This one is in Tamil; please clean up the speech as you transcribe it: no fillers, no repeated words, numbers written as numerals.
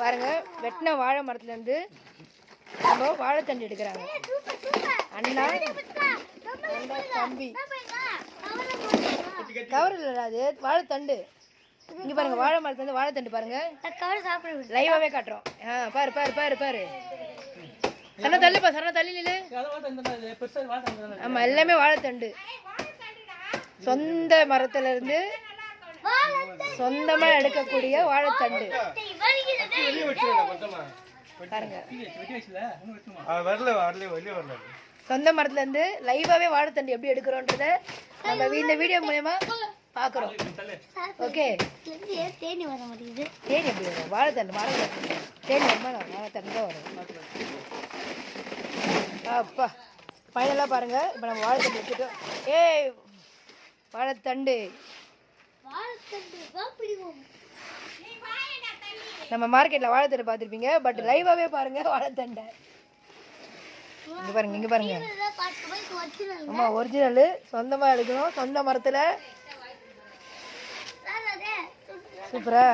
பாருங்க, வெட்டின வாழை மரத்துலேருந்து நம்ம வாழைத்தண்டு எடுக்கிறாங்க. அண்ணா தம்பி கவர் இல்லை, அது வாழைத்தண்டு. இங்கே பாருங்க, வாழை மரத்துலேருந்து வாழைத்தண்டு பாருங்க, லைவாகவே காட்டுறோம். பாரு பாரு பாரு பாரு, சரண தள்ளுப்பா, சரண தள்ளி நில்லு. ஆமாம், எல்லாமே வாழைத்தண்டு. சொந்த மரத்துல இருந்து சொந்தமா எடுக்கக்கூடிய வாழைத்தண்டு பாருங்க. சொந்த மரத்துல இருந்து லைவாவே வாழைத்தண்டு எப்படி எடுக்கிறோன்றத நம்ம இந்த வீடியோ மூலமா பாக்குறோம். ஓகே, தேனி வர முடியுது. தேனி எப்படி வரும்? வாழைத்தண்டு வாழைத்தண்டு தேனி வருமா? வாழைத்தண்டு தான் வரும். அப்பா ஃபைனலாக பாருங்க, இப்போ நம்ம வாழைத்தண்டு எடுத்துட்டோம். ஏய், வாழைத்தண்டு நம்ம மார்க்கெட்டில் வாழைத்தண்டு பார்த்துருப்பீங்க, பட் லைவாகவே பாருங்க வாழைத்தண்டை. இங்கே பாருங்க, இங்கே பாருங்க. ஆமாம், ஒரிஜினலு, சொந்தமாக எடுக்கணும், சொந்த மரத்தில். சூப்பரா.